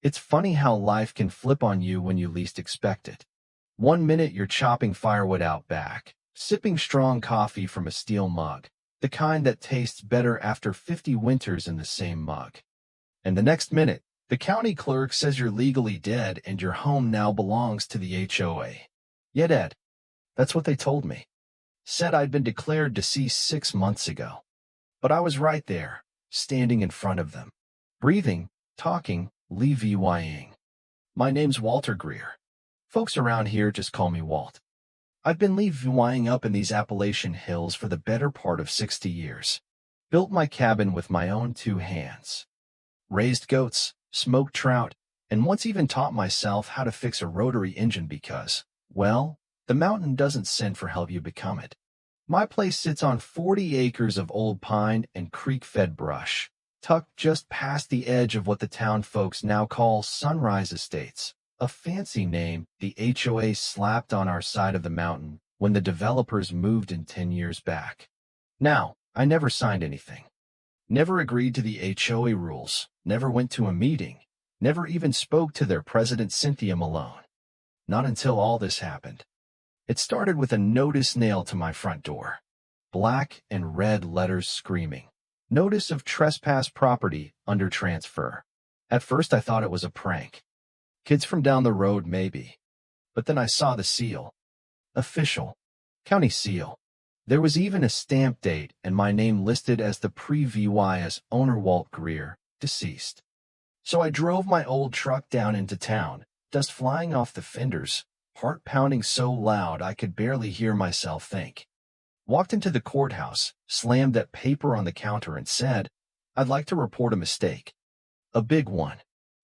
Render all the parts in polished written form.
It's funny how life can flip on you when you least expect it. One minute you're chopping firewood out back, sipping strong coffee from a steel mug, the kind that tastes better after 50 winters in the same mug. And the next minute, the county clerk says you're legally dead and your home now belongs to the HOA. Yeah, Ed, that's what they told me. Said I'd been declared deceased 6 months ago. But I was right there, standing in front of them. Breathing, talking, levying. My name's Walter Greer. Folks around here just call me Walt. I've been levying up in these Appalachian hills for the better part of 60 years. Built my cabin with my own 2 hands. Raised goats, smoked trout, and once even taught myself how to fix a rotary engine because, well, the mountain doesn't send for help, you become it. My place sits on 40 acres of old pine and creek-fed brush, tucked just past the edge of what the town folks now call Sunrise Estates, a fancy name the HOA slapped on our side of the mountain when the developers moved in 10 years back. Now, I never signed anything. Never agreed to the HOA rules, never went to a meeting, never even spoke to their president Cynthia Malone. Not until all this happened. It started with a notice nailed to my front door. Black and red letters screaming. Notice of trespass property under transfer. At first I thought it was a prank. Kids from down the road maybe. But then I saw the seal. Official. County seal. There was even a stamp date and my name listed as the pre-VY as owner Walt Greer, deceased. So I drove my old truck down into town, dust flying off the fenders, heart pounding so loud I could barely hear myself think. Walked into the courthouse, slammed that paper on the counter and said, "I'd like to report a mistake." A big one.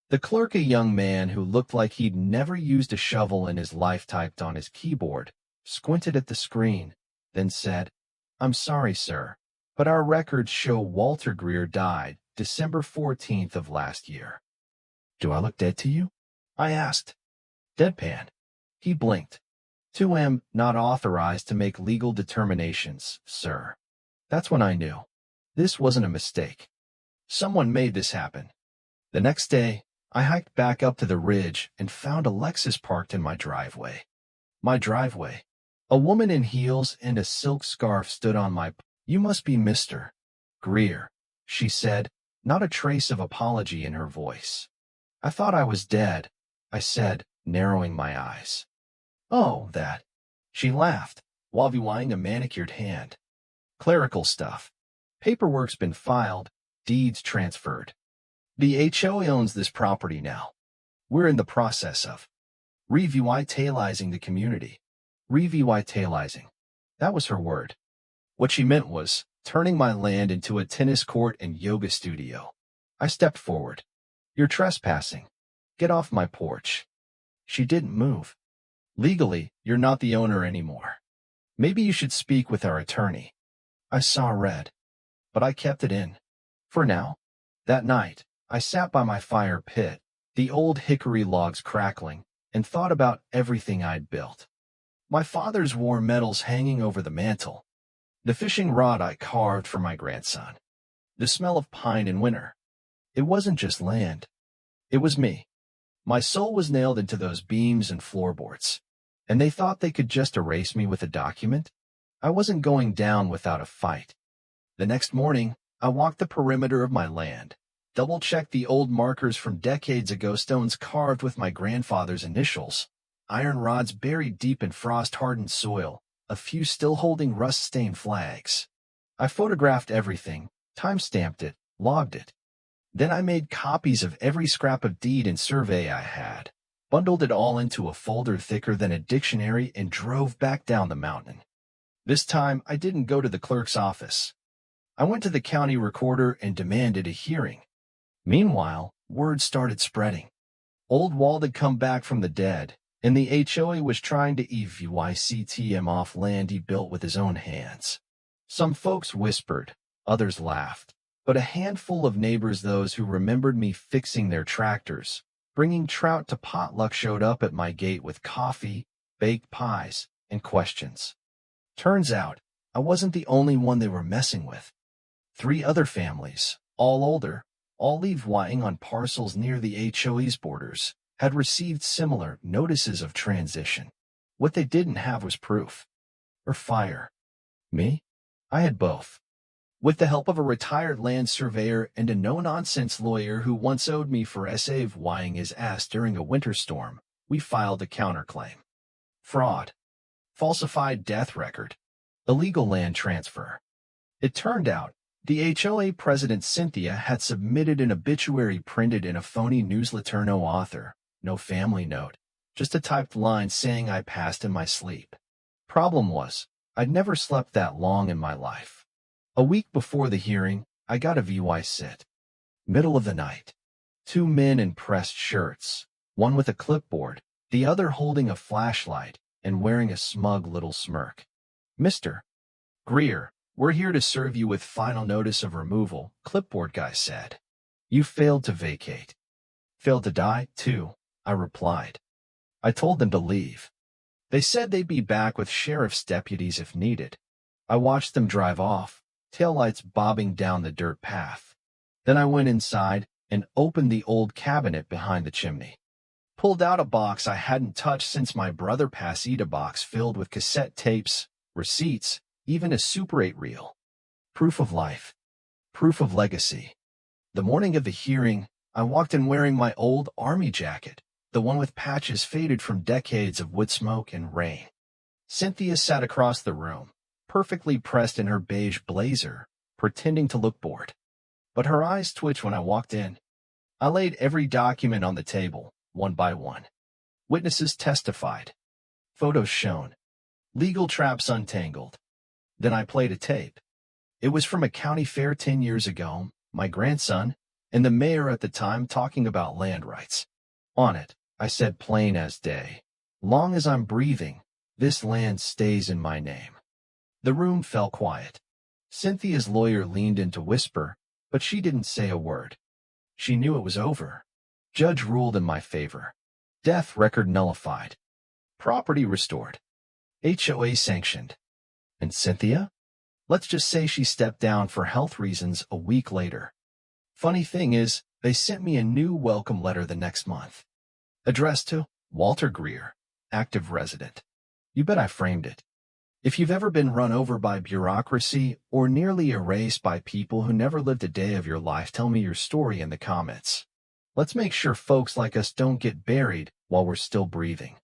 The clerk, a young man who looked like he'd never used a shovel in his life, typed on his keyboard, squinted at the screen, then said, "I'm sorry, sir, but our records show Walter Greer died December 14th of last year." "Do I look dead to you?" I asked. Deadpan. He blinked. "2M not authorized to make legal determinations, sir." That's when I knew. This wasn't a mistake. Someone made this happen. The next day, I hiked back up to the ridge and found a Lexus parked in my driveway. My driveway. A woman in heels and a silk scarf stood on my "You must be Mr. Greer," she said, not a trace of apology in her voice. "I thought I was dead," I said, narrowing my eyes. "Oh, that." She laughed, wavying a manicured hand. "Clerical stuff. Paperwork's been filed, deeds transferred. The HOA owns this property now. We're in the process of revitalizing the community." Revitalizing. That was her word. What she meant was turning my land into a tennis court and yoga studio. I stepped forward. "You're trespassing. Get off my porch." She didn't move. "Legally, you're not the owner anymore. Maybe you should speak with our attorney." I saw red, but I kept it in. For now. That night, I sat by my fire pit, the old hickory logs crackling, and thought about everything I'd built. My father's war medals hanging over the mantel. The fishing rod I carved for my grandson. The smell of pine in winter. It wasn't just land. It was me. My soul was nailed into those beams and floorboards. And they thought they could just erase me with a document? I wasn't going down without a fight. The next morning, I walked the perimeter of my land, double-checked the old markers from decades ago, stones carved with my grandfather's initials, iron rods buried deep in frost-hardened soil, a few still holding rust-stained flags. I photographed everything, time-stamped it, logged it. Then I made copies of every scrap of deed and survey I had, bundled it all into a folder thicker than a dictionary, and drove back down the mountain. This time, I didn't go to the clerk's office. I went to the county recorder and demanded a hearing. Meanwhile, word started spreading. Old Wald had come back from the dead, and the HOA was trying to evict off land he built with his own hands. Some folks whispered, others laughed, but a handful of neighbors, those who remembered me fixing their tractors, bringing trout to potluck, showed up at my gate with coffee, baked pies, and questions. Turns out, I wasn't the only one they were messing with. 3 other families, all older, all levying on parcels near the HOA's borders, had received similar notices of transition. What they didn't have was proof. Or fire. Me? I had both. With the help of a retired land surveyor and a no-nonsense lawyer who once owed me for SAVYing his ass during a winter storm, we filed a counterclaim. Fraud. Falsified death record. Illegal land transfer. It turned out, the HOA president Cynthia had submitted an obituary printed in a phony newsletter, no author, no family note, just a typed line saying I passed in my sleep. Problem was, I'd never slept that long in my life. A week before the hearing, I got a VY sit. Middle of the night. 2 men in pressed shirts, one with a clipboard, the other holding a flashlight and wearing a smug little smirk. Mr. Greer, we're here to serve you with final notice of removal, clipboard guy said. You failed to vacate. Failed to die, too, I replied. I told them to leave. They said they'd be back with sheriff's deputies if needed. I watched them drive off, taillights bobbing down the dirt path. Then I went inside and opened the old cabinet behind the chimney. Pulled out a box I hadn't touched since my brother passed a box filled with cassette tapes, receipts, even a Super 8 reel. Proof of life. Proof of legacy. The morning of the hearing, I walked in wearing my old army jacket, the one with patches faded from decades of wood smoke and rain. Cynthia sat across the room, perfectly pressed in her beige blazer, pretending to look bored. But her eyes twitched when I walked in. I laid every document on the table, one by one. Witnesses testified. Photos shown. Legal traps untangled. Then I played a tape. It was from a county fair 10 years ago, my grandson, and the mayor at the time talking about land rights. On it, I said plain as day, long as I'm breathing, this land stays in my name. The room fell quiet. Cynthia's lawyer leaned in to whisper, but she didn't say a word. She knew it was over. Judge ruled in my favor. Death record nullified. Property restored. HOA sanctioned. And Cynthia? Let's just say she stepped down for health reasons a week later. Funny thing is, they sent me a new welcome letter the next month. Addressed to Walter Greer, active resident. You bet I framed it. If you've ever been run over by bureaucracy or nearly erased by people who never lived a day of your life, tell me your story in the comments. Let's make sure folks like us don't get buried while we're still breathing.